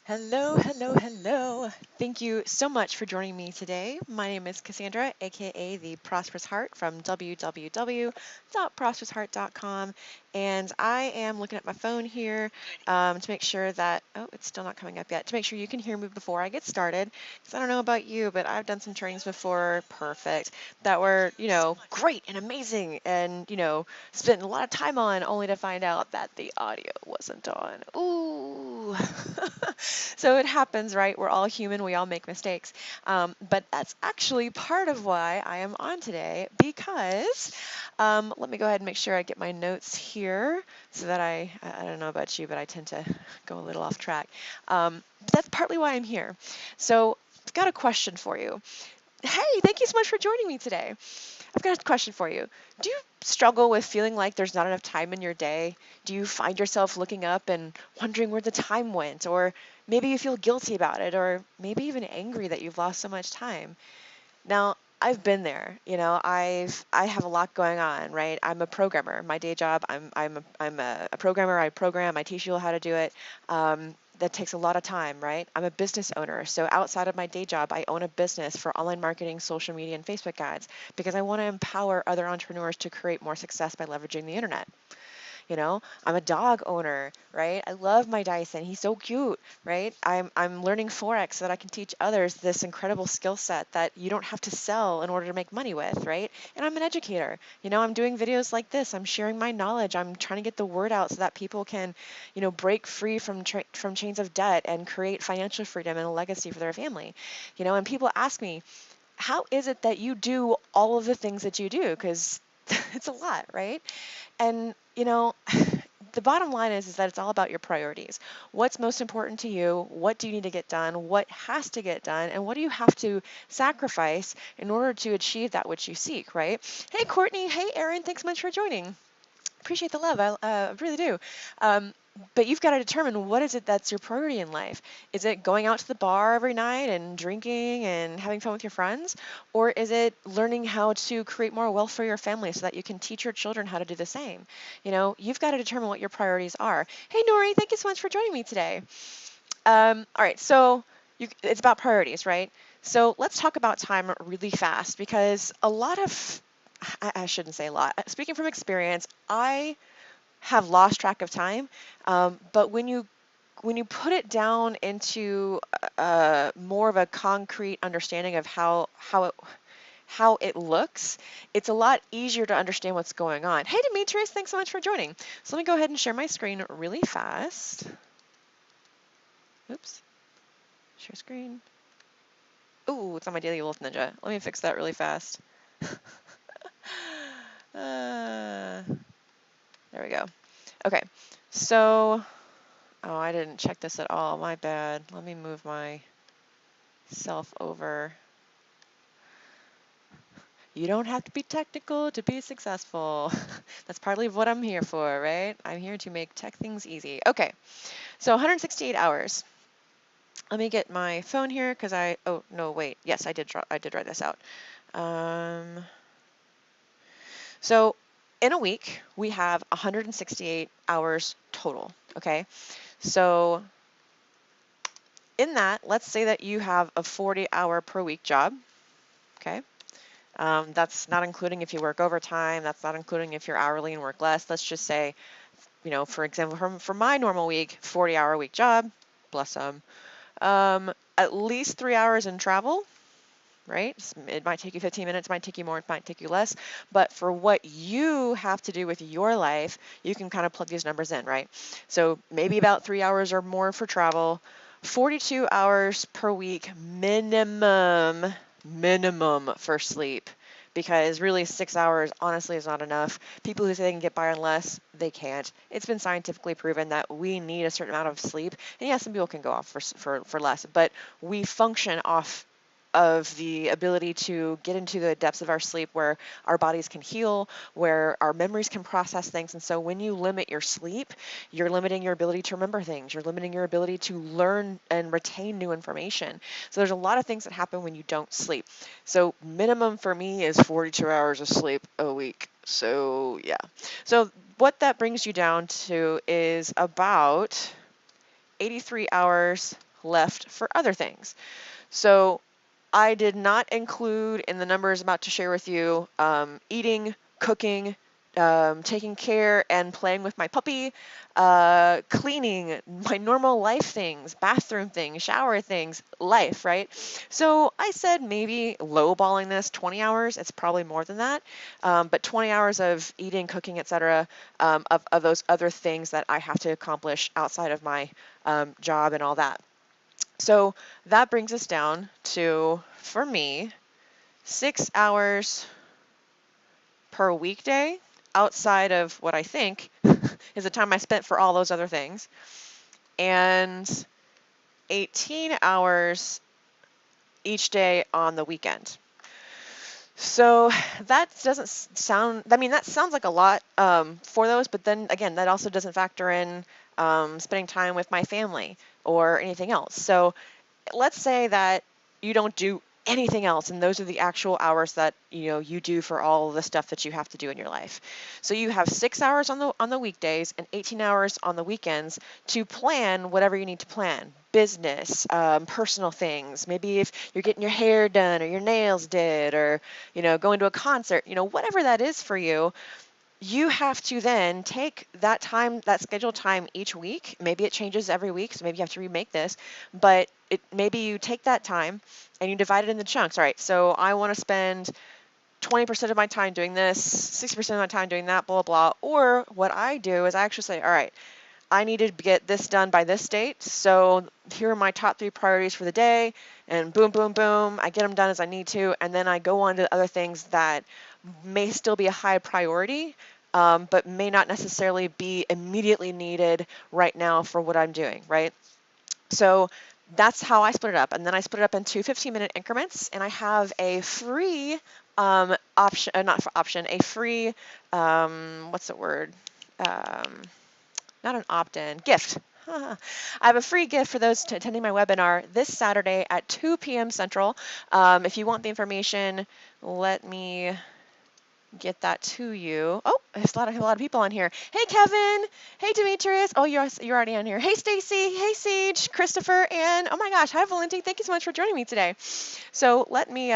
Hello, hello, hello. Thank you so much for joining me today. My name is Cassandra, aka the Prosperous Heart from www.prosperousheart.com. And I am looking at my phone here to make sure that, oh, it's still not coming up yet, to make sure you can hear me before I get started. Because I don't know about you, but I've done some trainings before, perfect, that were, great and amazing and, spent a lot of time on only to find out that the audio wasn't on. Ooh. So it happens, right? We're all human, we all make mistakes. But that's actually part of why I am on today because let me go ahead and make sure I get my notes here so that I don't know about you, but I tend to go a little off track. That's partly why I'm here. So I've got a question for you. Hey, thank you so much for joining me today. I've got a question for you. Do you struggle with feeling like there's not enough time in your day? Do you find yourself looking up and wondering where the time went? Or maybe you feel guilty about it, or maybe even angry that you've lost so much time? Now, I've been there. I have a lot going on, right? I'm a programmer. My day job, I'm a programmer. I program. I teach people how to do it. That takes a lot of time, right? I'm a business owner. So outside of my day job, I own a business for online marketing, social media, and Facebook ads because I want to empower other entrepreneurs to create more success by leveraging the internet. I'm a dog owner, right? I love my Dyson. He's so cute, right? I'm learning Forex so that I can teach others this incredible skill set that you don't have to sell in order to make money with, right? And I'm an educator. I'm doing videos like this. I'm sharing my knowledge. I'm trying to get the word out so that people can, break free from chains of debt and create financial freedom and a legacy for their family. And people ask me, how is it that you do all of the things that you do? Because it's a lot, right? And the bottom line is that it's all about your priorities. What's most important to you? What do you need to get done? What has to get done? And what do you have to sacrifice in order to achieve that which you seek, right? Hey, Courtney. Hey, Erin. Thanks so much for joining. Appreciate the love. I really do. Um, but you've got to determine what is it that's your priority in life. Is it going out to the bar every night and drinking and having fun with your friends? Or is it learning how to create more wealth for your family so that you can teach your children how to do the same? You've got to determine what your priorities are. Hey, Nori, thank you so much for joining me today. All right, so it's about priorities, right? So let's talk about time really fast because a lot of, I shouldn't say a lot. Speaking from experience, I have lost track of time. But when you put it down into more of a concrete understanding of how it looks, it's a lot easier to understand what's going on. Hey, Demetrius, thanks so much for joining. So let me go ahead and share my screen really fast. Oops, share screen. Ooh, it's on my Daily Wolf Ninja. Let me fix that really fast. There we go. Okay, so oh, I didn't check this at all. My bad. Let me move myself over. You don't have to be technical to be successful. That's partly what I'm here for, right? I'm here to make tech things easy. Okay, so 168 hours. Let me get my phone here because oh, no, wait. Yes, I did write this out. So in a week, we have 168 hours total, okay? So in that, let's say that you have a 40-hour per week job, okay? That's not including if you work overtime. That's not including if you're hourly and work less. Let's just say, for example, for my normal week, 40-hour week job, bless them, at least 3 hours in travel, right? It might take you 15 minutes, might take you more, it might take you less. But for what you have to do with your life, you can kind of plug these numbers in, right? So maybe about 3 hours or more for travel, 42 hours per week minimum for sleep, because really 6 hours honestly is not enough. People who say they can get by on less, they can't. It's been scientifically proven that we need a certain amount of sleep. And yeah, some people can go off for less, but we function off of the ability to get into the depths of our sleep where our bodies can heal, where our memories can process things. And so when you limit your sleep, you're limiting your ability to remember things. You're limiting your ability to learn and retain new information. So there's a lot of things that happen when you don't sleep. So minimum for me is 42 hours of sleep a week. So yeah. So what that brings you down to is about 83 hours left for other things. So I did not include in the numbers I'm about to share with you eating, cooking, taking care and playing with my puppy, cleaning, my normal life things, bathroom things, shower things, life, right? So I said maybe lowballing this 20 hours. It's probably more than that, but 20 hours of eating, cooking, etc., of those other things that I have to accomplish outside of my job and all that. So that brings us down to, for me, 6 hours per weekday outside of what I think is the time I spent for all those other things, and 18 hours each day on the weekend. So that doesn't sound, I mean, that sounds like a lot for those, but then again, that also doesn't factor in spending time with my family or anything else. So let's say that you don't do anything else, and those are the actual hours that you do for all the stuff that you have to do in your life. So you have 6 hours on the weekdays and 18 hours on the weekends to plan whatever you need to plan. Business, personal things. Maybe if you're getting your hair done or your nails did, or going to a concert, whatever that is for you. You have to then take that time, that scheduled time each week. Maybe it changes every week, so maybe you have to remake this, but maybe you take that time and you divide it into chunks. All right, so I want to spend 20% of my time doing this, 60% of my time doing that, blah, blah, blah. Or what I do is I actually say, all right, I need to get this done by this date, so here are my top 3 priorities for the day, and boom, boom, boom, I get them done as I need to, and then I go on to other things that may still be a high priority, but may not necessarily be immediately needed right now for what I'm doing, right? So that's how I split it up, and then I split it up into 15-minute increments, and I have a free option, not for option, a free, what's the word? Not an opt-in, gift. I have a free gift for those attending my webinar this Saturday at 2 p.m. Central. If you want the information, let me get that to you. Oh, there's a lot of people on here. Hey, Kevin. Hey, Demetrius. Oh, you're already on here. Hey, Stacy. Hey, Sage, Christopher, and oh my gosh, hi, Valenti. Thank you so much for joining me today. So let me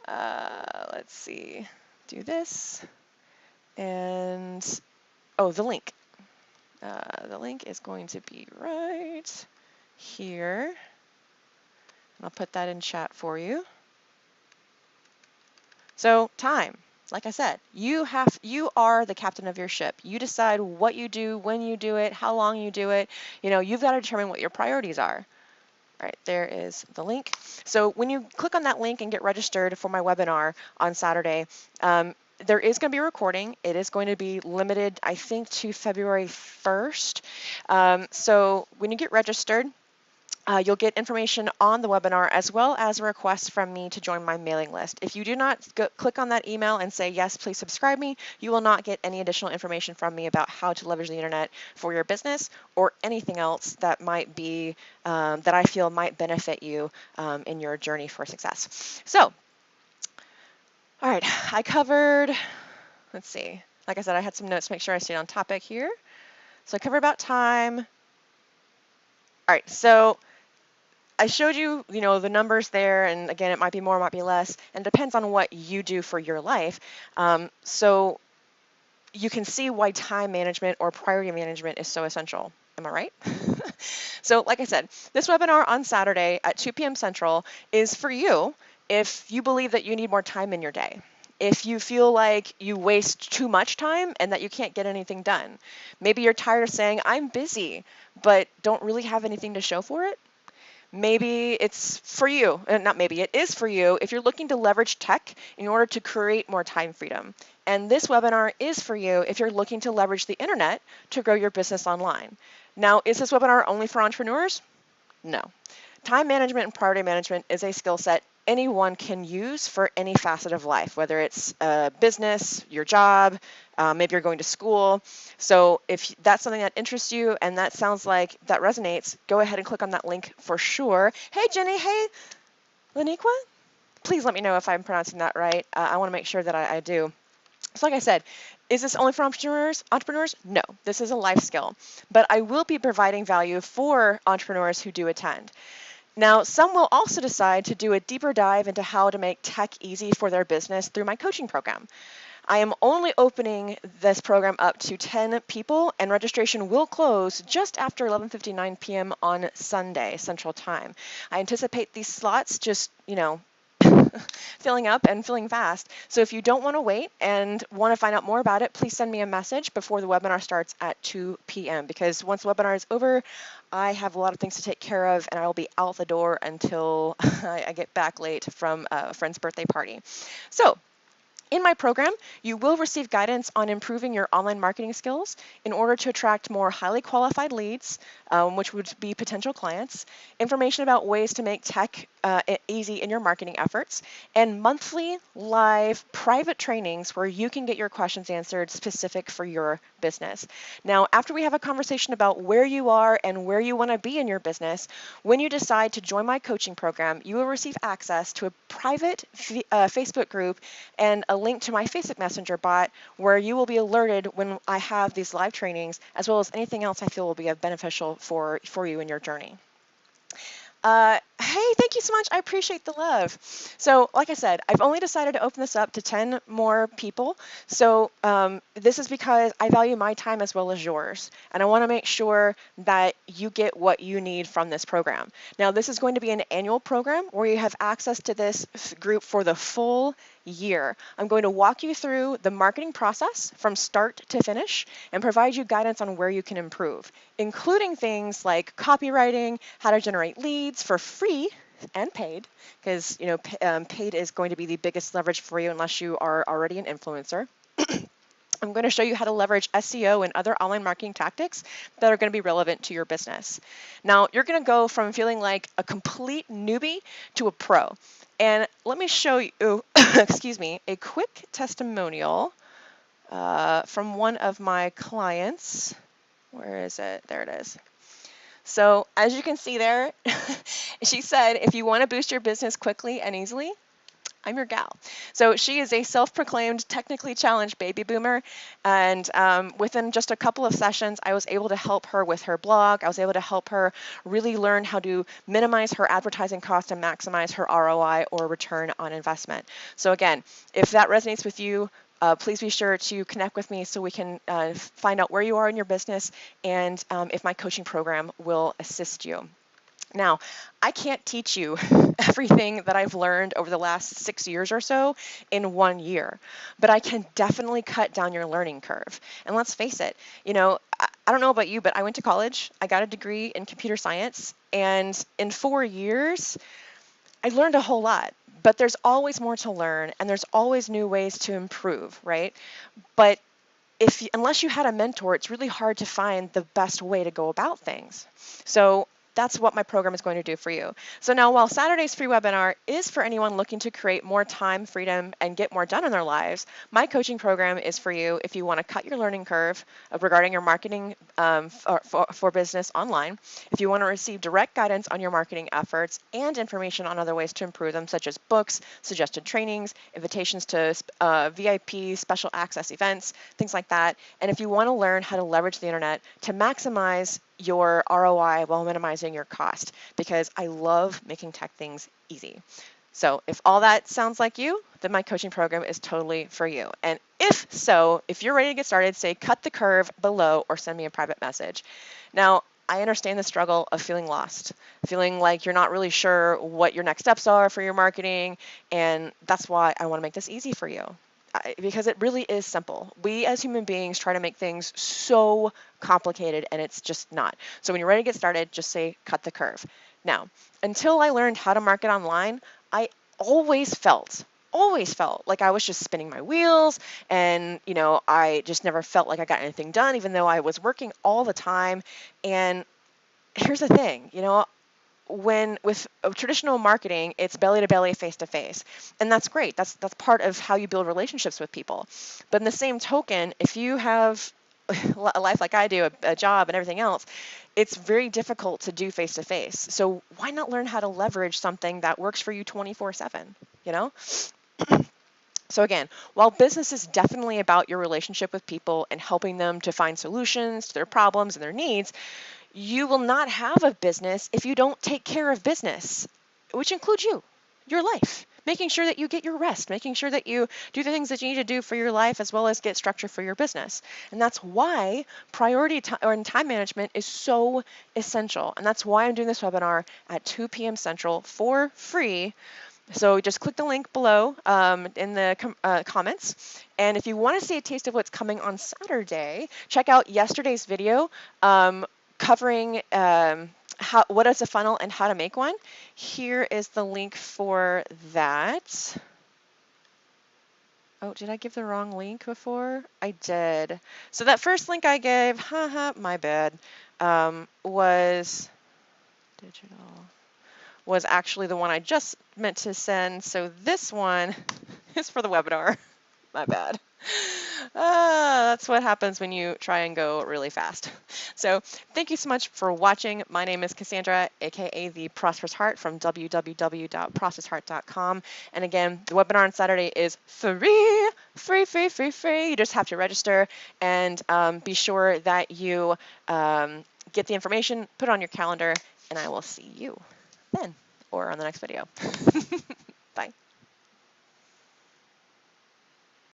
let's see, do this, and oh, the link. The link is going to be right here. I'll put that in chat for you. So time, like I said, you are the captain of your ship. You decide what you do, when you do it, how long you do it. You've got to determine what your priorities are. All right, there is the link. So when you click on that link and get registered for my webinar on Saturday, there is going to be a recording. It is going to be limited, I think, to February 1st. So when you get registered, you'll get information on the webinar as well as a request from me to join my mailing list. If you do not click on that email and say, yes, please subscribe me, you will not get any additional information from me about how to leverage the internet for your business or anything else that might be, that I feel might benefit you in your journey for success. So, all right, I covered, let's see, like I said, I had some notes to make sure I stayed on topic here. So I covered about time. All right, so I showed you, the numbers there, and again, it might be more, it might be less, and depends on what you do for your life. So you can see why time management or priority management is so essential. Am I right? So like I said, this webinar on Saturday at 2 p.m. Central is for you if you believe that you need more time in your day. If you feel like you waste too much time and that you can't get anything done. Maybe you're tired of saying, I'm busy, but don't really have anything to show for it. Maybe it's for you, and not maybe, it is for you if you're looking to leverage tech in order to create more time freedom. And this webinar is for you if you're looking to leverage the internet to grow your business online. Now, is this webinar only for entrepreneurs? No. Time management and priority management is a skill set anyone can use for any facet of life, whether it's business, your job, maybe you're going to school. So if that's something that interests you and that sounds like that resonates, go ahead and click on that link for sure. Hey, Jenny. Hey, Laniqua. Please let me know if I'm pronouncing that right. I want to make sure that I do. So like I said, Is this only for entrepreneurs? No, this is a life skill, but I will be providing value for entrepreneurs who do attend. Now, some will also decide to do a deeper dive into how to make tech easy for their business through my coaching program. I am only opening this program up to 10 people, and registration will close just after 11:59 p.m. on Sunday, Central Time. I anticipate these slots just, filling up and filling fast. So if you don't want to wait and want to find out more about it, please send me a message before the webinar starts at 2 p.m. because once the webinar is over, I have a lot of things to take care of and I will be out the door until I get back late from a friend's birthday party. So in my program, you will receive guidance on improving your online marketing skills in order to attract more highly qualified leads, which would be potential clients, information about ways to make tech easy in your marketing efforts, and monthly live private trainings where you can get your questions answered specific for your business. Now, after we have a conversation about where you are and where you want to be in your business, when you decide to join my coaching program, you will receive access to a private Facebook group and a link to my Facebook Messenger bot where you will be alerted when I have these live trainings, as well as anything else I feel will be beneficial for you in your journey. Hey, thank you so much. I appreciate the love. So, like I said, I've only decided to open this up to 10 more people. So this is because I value my time as well as yours. And I want to make sure that you get what you need from this program. Now, this is going to be an annual program where you have access to this group for the full year. I'm going to walk you through the marketing process from start to finish and provide you guidance on where you can improve, including things like copywriting, how to generate leads for free and paid, because paid is going to be the biggest leverage for you unless you are already an influencer. I'm going to show you how to leverage SEO and other online marketing tactics that are going to be relevant to your business. Now, you're going to go from feeling like a complete newbie to a pro. And let me show you, excuse me, a quick testimonial from one of my clients. Where is it? There it is. So as you can see there, she said, if you want to boost your business quickly and easily, I'm your gal. So she is a self-proclaimed technically challenged baby boomer, and within just a couple of sessions, I was able to help her with her blog. I was able to help her really learn how to minimize her advertising cost and maximize her ROI or return on investment. So again, if that resonates with you, please be sure to connect with me so we can find out where you are in your business and if my coaching program will assist you. Now, I can't teach you everything that I've learned over the last 6 years or so in 1 year, but I can definitely cut down your learning curve. And let's face it, I don't know about you, but I went to college, I got a degree in computer science, and in 4 years, I learned a whole lot. But there's always more to learn, and there's always new ways to improve, right? But unless you had a mentor, it's really hard to find the best way to go about things. So that's what my program is going to do for you. So now, while Saturday's free webinar is for anyone looking to create more time, freedom, and get more done in their lives, my coaching program is for you if you want to cut your learning curve regarding your marketing for business online, if you want to receive direct guidance on your marketing efforts and information on other ways to improve them, such as books, suggested trainings, invitations to VIP special access events, things like that, and if you want to learn how to leverage the internet to maximize your ROI while minimizing your cost, because I love making tech things easy. So if all that sounds like you, then my coaching program is totally for you. And if so, if you're ready to get started, say cut the curve below or send me a private message. Now, I understand the struggle of feeling lost, feeling like you're not really sure what your next steps are for your marketing, and that's why I want to make this easy for you. Because it really is simple. We as human beings try to make things so complicated, and it's just not. So when you're ready to get started, just say cut the curve. Now, until I learned how to market online, I always felt like I was just spinning my wheels, and I just never felt like I got anything done, even though I was working all the time. And here's the thing, when with traditional marketing, it's belly to belly, face to face, and that's great. That's part of how you build relationships with people. But in the same token, if you have a life like I do, a job and everything else, it's very difficult to do face to face. So why not learn how to leverage something that works for you 24/7? So again, while business is definitely about your relationship with people and helping them to find solutions to their problems and their needs, you will not have a business if you don't take care of business, which includes you, your life. Making sure that you get your rest, making sure that you do the things that you need to do for your life as well as get structure for your business. And that's why priority or time management is so essential. And that's why I'm doing this webinar at 2 p.m. Central for free. So just click the link below in the comments. And if you want to see a taste of what's coming on Saturday, check out yesterday's video covering what is a funnel and how to make one. Here is the link for that. Oh, did I give the wrong link before? I did. So that first link I gave, my bad, was digital. Was actually the one I just meant to send. So this one is for the webinar. My bad. That's what happens when you try and go really fast. So thank you so much for watching. My name is Cassandra, aka the Prosperous Heart from www.prosperousheart.com. And again, the webinar on Saturday is free. You just have to register and be sure that you get the information, put it on your calendar, and I will see you then or on the next video. Bye.